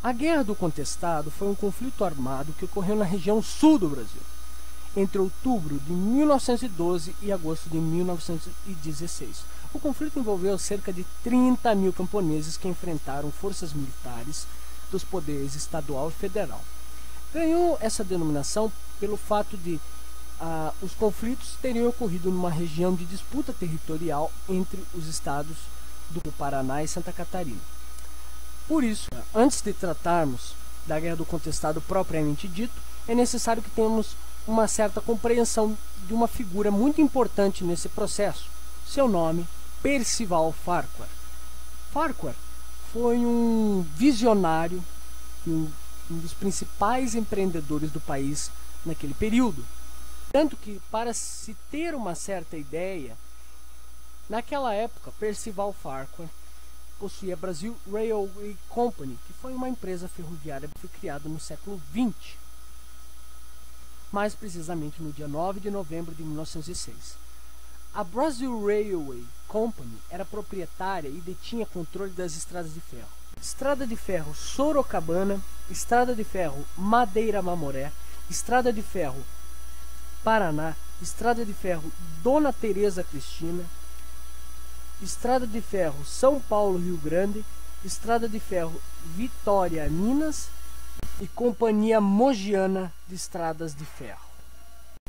A Guerra do Contestado foi um conflito armado que ocorreu na região sul do Brasil, entre outubro de 1912 e agosto de 1916. O conflito envolveu cerca de 30 mil camponeses que enfrentaram forças militares dos poderes estadual e federal. Ganhou essa denominação pelo fato de os conflitos teriam ocorrido numa região de disputa territorial entre os estados do Paraná e Santa Catarina. Por isso, antes de tratarmos da Guerra do Contestado propriamente dito, é necessário que tenhamos uma certa compreensão de uma figura muito importante nesse processo. Seu nome, Percival Farquhar. Farquhar foi um visionário, um dos principais empreendedores do país naquele período. Tanto que, para se ter uma certa ideia, naquela época, Percival Farquhar possuía a Brazil Railway Company, que foi uma empresa ferroviária que foi criada no século XX. Mais precisamente no dia 9 de novembro de 1906. A Brazil Railway Company era proprietária e detinha controle das estradas de ferro. Estrada de ferro Sorocabana, Estrada de ferro Madeira-Mamoré, Estrada de ferro Paraná, Estrada de ferro Dona Teresa Cristina, Estrada de ferro São Paulo-Rio Grande, Estrada de ferro Vitória Minas e Companhia Mogiana de Estradas de Ferro.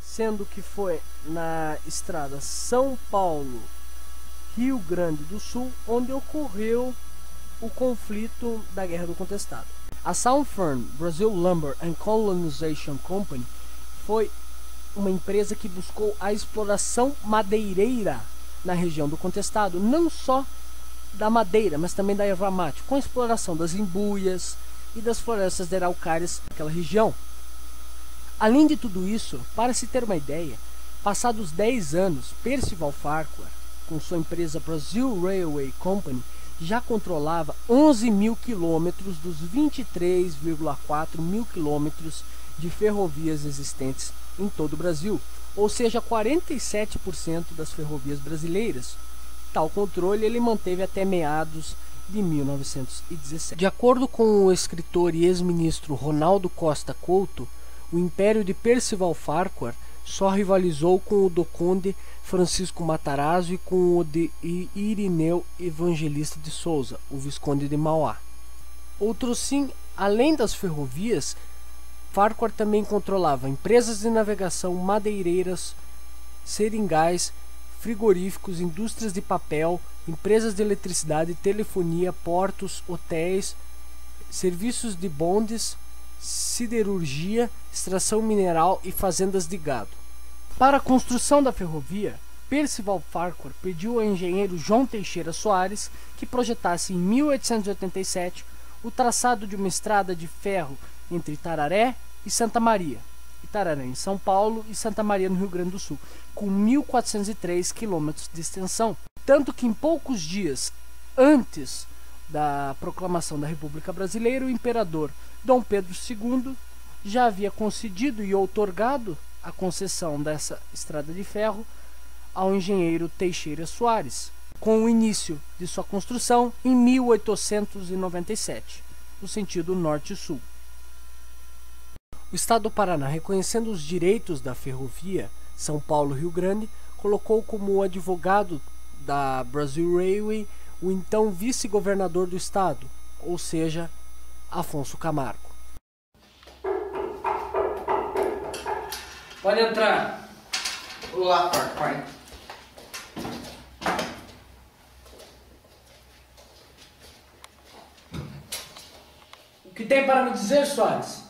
Sendo que foi na estrada São Paulo-Rio Grande do Sul onde ocorreu o conflito da Guerra do Contestado. A Southern Brazil Lumber and Colonization Company foi uma empresa que buscou a exploração madeireira na região do Contestado, não só da madeira, mas também da erva mate, com a exploração das imbuias e das florestas de araucárias daquela região. Além de tudo isso, para se ter uma ideia, passados 10 anos, Percival Farquhar, com sua empresa Brazil Railway Company, já controlava 11 mil quilômetros dos 23,4 mil quilômetros de ferrovias existentes em todo o Brasil, ou seja, 47% das ferrovias brasileiras. Tal controle ele manteve até meados de 1917. De acordo com o escritor e ex-ministro Ronaldo Costa Couto, o império de Percival Farquhar só rivalizou com o do conde Francisco Matarazzo e com o de Irineu Evangelista de Souza, o Visconde de Mauá. Outro sim, além das ferrovias, Farquhar também controlava empresas de navegação, madeireiras, seringais, frigoríficos, indústrias de papel, empresas de eletricidade, telefonia, portos, hotéis, serviços de bondes, siderurgia, extração mineral e fazendas de gado. Para a construção da ferrovia, Percival Farquhar pediu ao engenheiro João Teixeira Soares que projetasse em 1887 o traçado de uma estrada de ferro entre Itararé e Santa Maria, Itararé em São Paulo e Santa Maria no Rio Grande do Sul, com 1.403 quilômetros de extensão. Tanto que em poucos dias antes da proclamação da República Brasileira, o imperador Dom Pedro II já havia concedido e outorgado a concessão dessa estrada de ferro ao engenheiro Teixeira Soares, com o início de sua construção em 1897, no sentido norte-sul. O Estado do Paraná, reconhecendo os direitos da ferrovia São Paulo-Rio Grande, colocou como advogado da Brazil Railway o então vice-governador do estado, ou seja, Afonso Camargo. Pode entrar. Olá, Farquhar. O que tem para me dizer, Soares?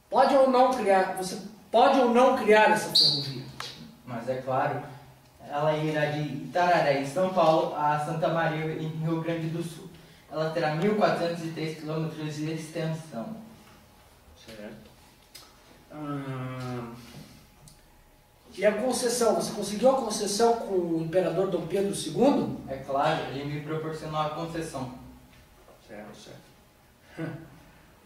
Pode ou não criar, você pode ou não criar essa ferrovia? Mas é claro, ela irá de Itararé, em São Paulo, a Santa Maria, em Rio Grande do Sul. Ela terá 1.403 quilômetros de extensão. Certo. E a concessão? Você conseguiu a concessão com o imperador Dom Pedro II? É claro, ele me proporcionou a concessão. Certo.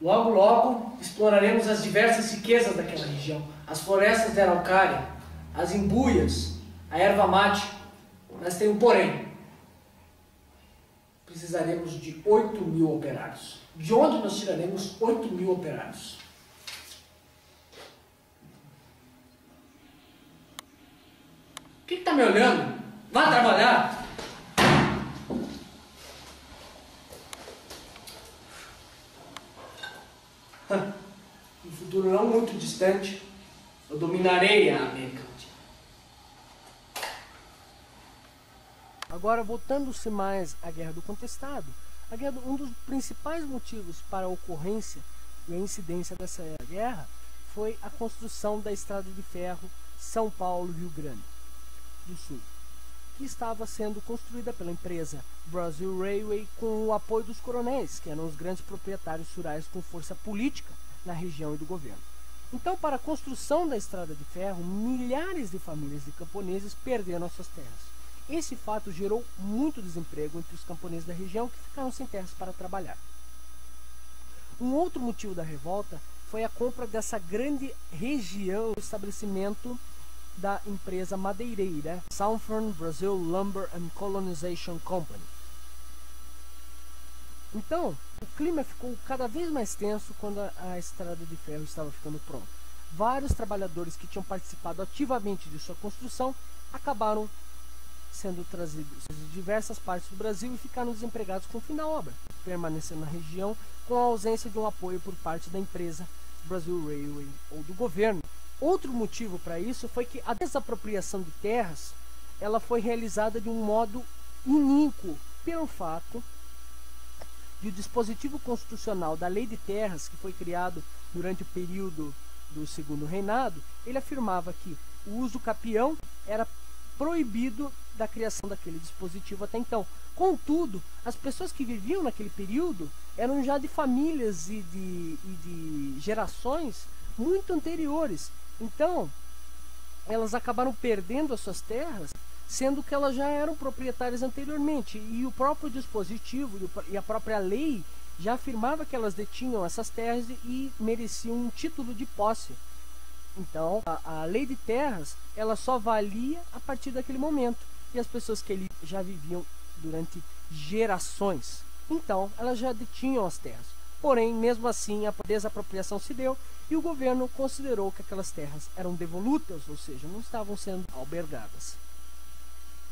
Logo, logo, exploraremos as diversas riquezas daquela região. As florestas de araucária, as imbuias, a erva mate. Mas tem um porém. precisaremos de 8.000 operários. De onde nós tiraremos 8.000 operários? Por que está me olhando? Vá trabalhar! No futuro não muito distante, eu dominarei a América Latina. Agora, voltando-se mais à Guerra do Contestado, um dos principais motivos para a ocorrência e a incidência dessa guerra foi a construção da estrada de ferro São Paulo-Rio Grande do Sul, que estava sendo construída pela empresa Brazil Railway com o apoio dos coronéis, que eram os grandes proprietários rurais com força política na região e do governo. Então, para a construção da estrada de ferro, milhares de famílias de camponeses perderam suas terras. Esse fato gerou muito desemprego entre os camponeses da região, que ficaram sem terras para trabalhar. Um outro motivo da revolta foi a compra dessa grande região, o estabelecimento da empresa madeireira Southern Brazil Lumber and Colonization Company. Então, o clima ficou cada vez mais tenso quando a estrada de ferro estava ficando pronta. Vários trabalhadores que tinham participado ativamente de sua construção acabaram sendo trazidos de diversas partes do Brasil e ficaram desempregados com o fim da obra, permanecendo na região com a ausência de um apoio por parte da empresa Brazil Railway ou do governo. Outro motivo para isso foi que a desapropriação de terras ela foi realizada de um modo iníquo pelo fato de o dispositivo constitucional da Lei de Terras, que foi criado durante o período do Segundo Reinado, ele afirmava que o uso capião era proibido da criação daquele dispositivo até então. Contudo, as pessoas que viviam naquele período eram já de famílias e de gerações muito anteriores. Então, elas acabaram perdendo as suas terras, sendo que elas já eram proprietárias anteriormente. E o próprio dispositivo e a própria lei já afirmava que elas detinham essas terras e mereciam um título de posse. Então, a lei de terras, ela só valia a partir daquele momento. E as pessoas que ali já viviam durante gerações, então, elas já detinham as terras. Porém, mesmo assim, a desapropriação se deu e o governo considerou que aquelas terras eram devolutas, ou seja, não estavam sendo albergadas.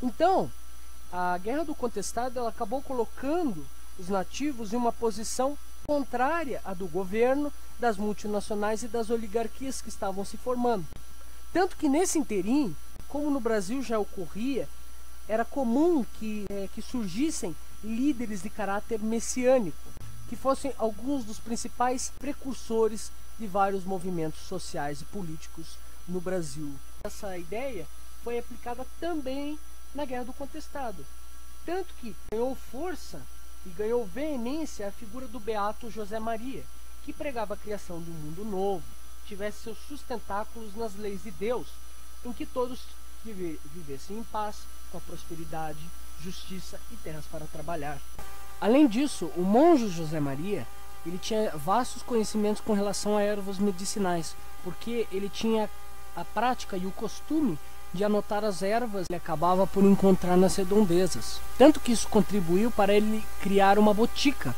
Então, a Guerra do Contestado ela acabou colocando os nativos em uma posição contrária à do governo, das multinacionais e das oligarquias que estavam se formando. Tanto que nesse interim, como no Brasil já ocorria, era comum que surgissem líderes de caráter messiânico, que fossem alguns dos principais precursores de vários movimentos sociais e políticos no Brasil. Essa ideia foi aplicada também na Guerra do Contestado, tanto que ganhou força e ganhou veemência a figura do beato José Maria, que pregava a criação de um mundo novo, tivesse seus sustentáculos nas leis de Deus, em que todos vivessem em paz, com a prosperidade, justiça e terras para trabalhar. Além disso, o monge José Maria, ele tinha vastos conhecimentos com relação a ervas medicinais, porque ele tinha a prática e o costume de anotar as ervas que ele acabava por encontrar nas redondezas. Tanto que isso contribuiu para ele criar uma botica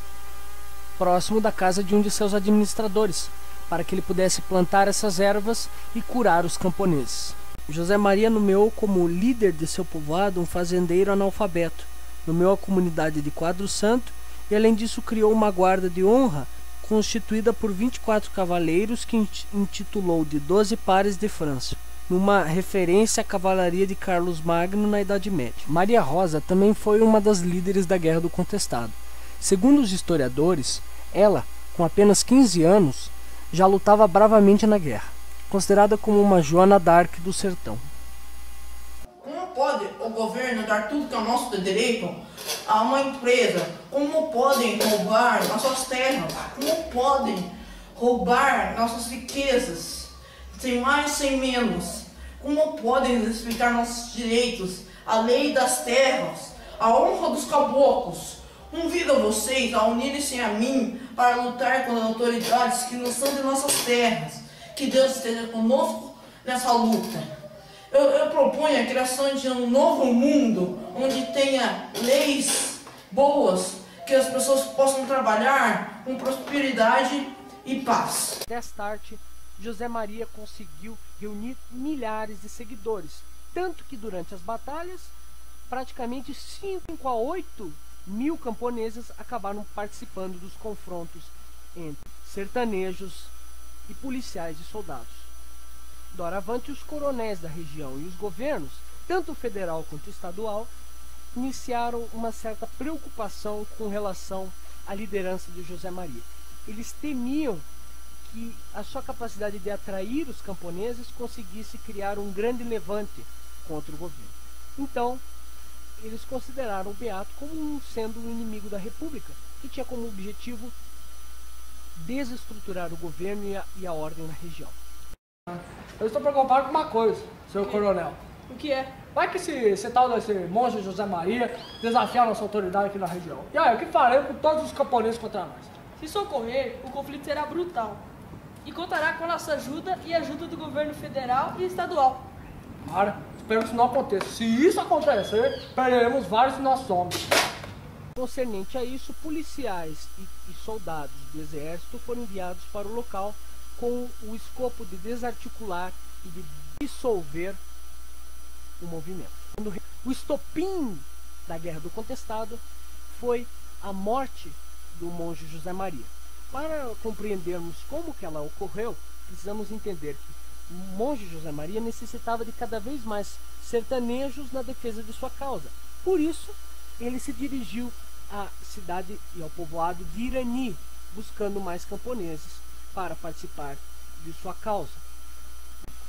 próximo da casa de um de seus administradores, para que ele pudesse plantar essas ervas e curar os camponeses. José Maria nomeou como líder de seu povoado um fazendeiro analfabeto, nomeou a comunidade de Quadro Santo e além disso criou uma guarda de honra constituída por 24 cavaleiros que intitulou de 12 pares de França, numa referência à cavalaria de Carlos Magno na Idade Média. Maria Rosa também foi uma das líderes da Guerra do Contestado. Segundo os historiadores, ela, com apenas 15 anos, já lutava bravamente na guerra, considerada como uma Joana d'Arc do sertão. Como pode o governo dar tudo que é nosso de direito a uma empresa? Como podem roubar nossas terras? Como podem roubar nossas riquezas? Sem mais, sem menos. Como podem respeitar nossos direitos? A lei das terras, a honra dos caboclos. Convido vocês a unirem-se a mim para lutar com as autoridades que não são de nossas terras. Que Deus esteja conosco nessa luta. Eu proponho a criação de um novo mundo, onde tenha leis boas, que as pessoas possam trabalhar com prosperidade e paz. Desta arte, José Maria conseguiu reunir milhares de seguidores, tanto que durante as batalhas, praticamente 5 a 8 mil camponeses acabaram participando dos confrontos entre sertanejos e policiais e soldados. Doravante, os coronéis da região e os governos, tanto federal quanto estadual, iniciaram uma certa preocupação com relação à liderança de José Maria. Eles temiam que a sua capacidade de atrair os camponeses conseguisse criar um grande levante contra o governo. Então, eles consideraram o Beato como sendo um inimigo da República, que tinha como objetivo desestruturar o governo e a ordem na região. Eu estou preocupado com uma coisa, senhor coronel. O que é? Vai que esse tal desse monge José Maria desafiar a nossa autoridade aqui na região. E aí, o que faremos com todos os camponeses contra nós? Se isso ocorrer, o conflito será brutal e contará com a nossa ajuda e a ajuda do governo federal e estadual. Cara, espero que isso não aconteça. Se isso acontecer, perderemos vários de nossos homens. Concernente a isso, policiais e soldados do exército foram enviados para o local com o escopo de desarticular e de dissolver o movimento. O estopim da Guerra do Contestado foi a morte do monge José Maria. Para compreendermos como que ela ocorreu, precisamos entender que o monge José Maria necessitava de cada vez mais sertanejos na defesa de sua causa. Por isso, ele se dirigiu à cidade e ao povoado de Irani, buscando mais camponeses para participar de sua causa.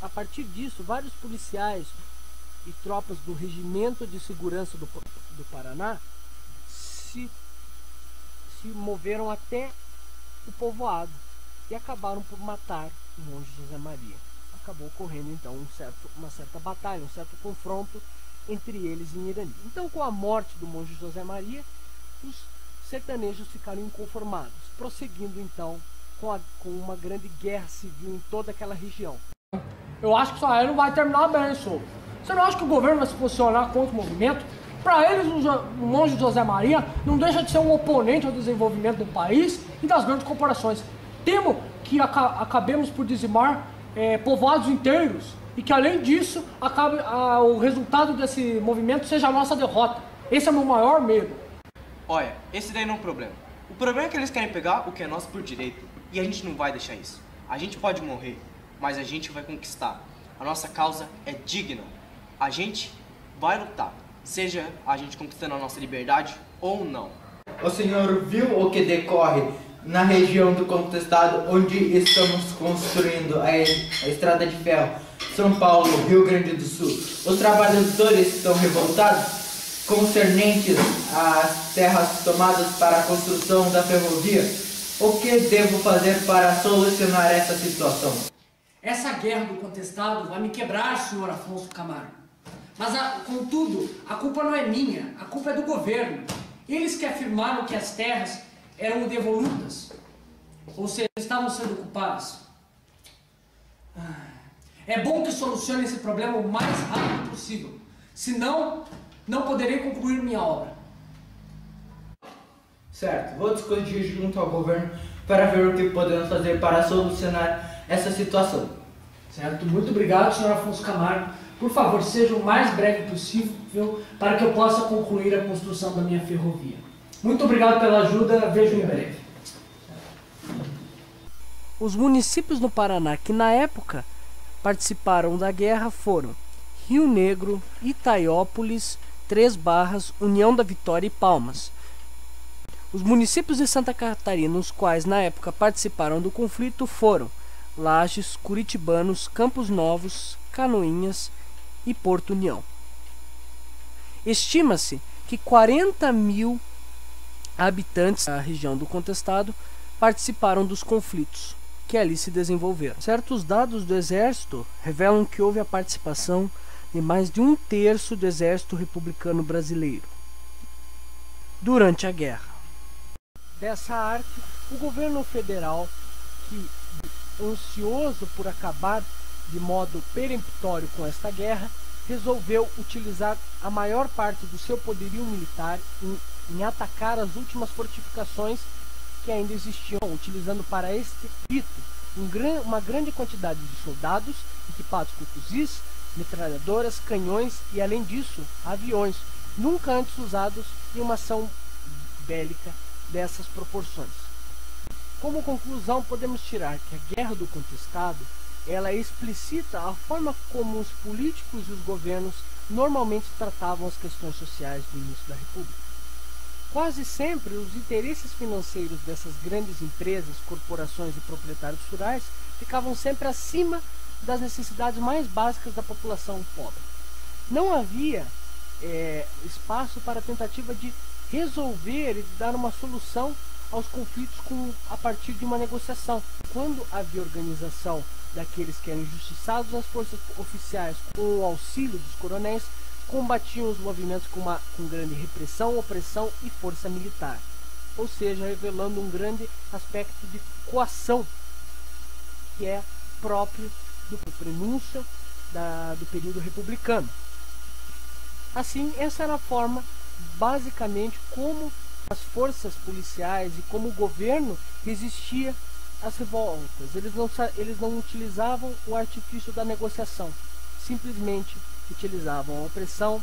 A partir disso, vários policiais e tropas do Regimento de Segurança do Paraná se moveram até o povoado e acabaram por matar o monge José Maria. Acabou ocorrendo então uma certa batalha, um certo confronto entre eles em Irani. Então, com a morte do monge José Maria, os sertanejos ficaram inconformados, prosseguindo então com uma grande guerra civil em toda aquela região. Eu acho que isso aí não vai terminar bem, senhor. Você não acha que o governo vai se posicionar contra o movimento? Para eles, o monge José Maria não deixa de ser um oponente ao desenvolvimento do país e das grandes corporações. Temo que acabemos por dizimar povoados inteiros e que, além disso, o resultado desse movimento seja a nossa derrota. Esse é o meu maior medo. Olha, esse daí não é um problema. O problema é que eles querem pegar o que é nosso por direito e a gente não vai deixar isso. A gente pode morrer, mas a gente vai conquistar. A nossa causa é digna. A gente vai lutar, seja a gente conquistando a nossa liberdade ou não. O senhor viu o que decorre na região do Contestado, onde estamos construindo a estrada de ferro São Paulo, Rio Grande do Sul? Os trabalhadores estão revoltados concernentes às terras tomadas para a construção da ferrovia. O que devo fazer para solucionar essa situação? Essa guerra do contestado vai me quebrar, senhor Afonso Camargo. Mas, contudo, a culpa não é minha, a culpa é do governo. Eles que afirmaram que as terras eram devolutas, ou seja, estavam sendo ocupadas. É bom que solucione esse problema o mais rápido possível, senão não poderei concluir minha obra. Certo, vou discutir junto ao governo para ver o que podemos fazer para solucionar essa situação. Certo, muito obrigado, senhor Afonso Camargo. Por favor, seja o mais breve possível para que eu possa concluir a construção da minha ferrovia. Muito obrigado pela ajuda, vejo em breve. Os municípios no Paraná que na época participaram da guerra foram Rio Negro, Itaiópolis, Três Barras, União da Vitória e Palmas. Os municípios de Santa Catarina, os quais na época participaram do conflito, foram Lages, Curitibanos, Campos Novos, Canoinhas e Porto União. Estima-se que 40 mil habitantes da região do Contestado participaram dos conflitos que ali se desenvolveram. Certos dados do Exército revelam que houve a participação de mais de 1/3 do Exército Republicano Brasileiro durante a guerra. Dessa arte, o governo federal, que ansioso por acabar de modo peremptório com esta guerra, resolveu utilizar a maior parte do seu poderio militar em em atacar as últimas fortificações que ainda existiam, utilizando para este rito uma grande quantidade de soldados equipados com fuzis, metralhadoras, canhões e, além disso, aviões, nunca antes usados em uma ação bélica dessas proporções. Como conclusão, podemos tirar que a Guerra do Contestado ela explicita a forma como os políticos e os governos normalmente tratavam as questões sociais do início da República. Quase sempre, os interesses financeiros dessas grandes empresas, corporações e proprietários rurais ficavam sempre acima das necessidades mais básicas da população pobre. Não havia espaço para a tentativa de resolver e de dar uma solução aos conflitos a partir de uma negociação. Quando havia organização daqueles que eram injustiçados, as forças oficiais, com o auxílio dos coronéis, combatiam os movimentos com grande repressão, opressão e força militar, ou seja, revelando um grande aspecto de coação que é próprio do prenúncio do período republicano. Assim, essa era a forma, basicamente, como as forças policiais e como o governo resistia às revoltas. Eles não utilizavam o artifício da negociação, simplesmente utilizavam a opressão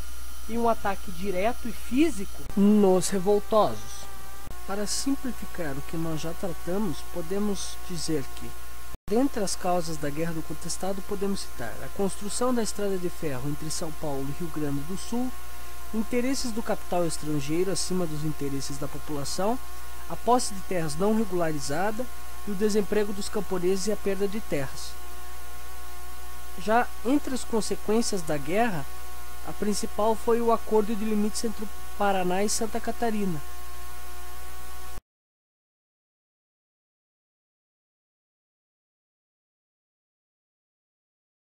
e um ataque direto e físico nos revoltosos. Para simplificar o que nós já tratamos, podemos dizer que, dentre as causas da Guerra do Contestado, podemos citar a construção da estrada de ferro entre São Paulo e Rio Grande do Sul, interesses do capital estrangeiro acima dos interesses da população, a posse de terras não regularizada e o desemprego dos camponeses e a perda de terras. Já entre as consequências da guerra, a principal foi o acordo de limites entre o Paraná e Santa Catarina,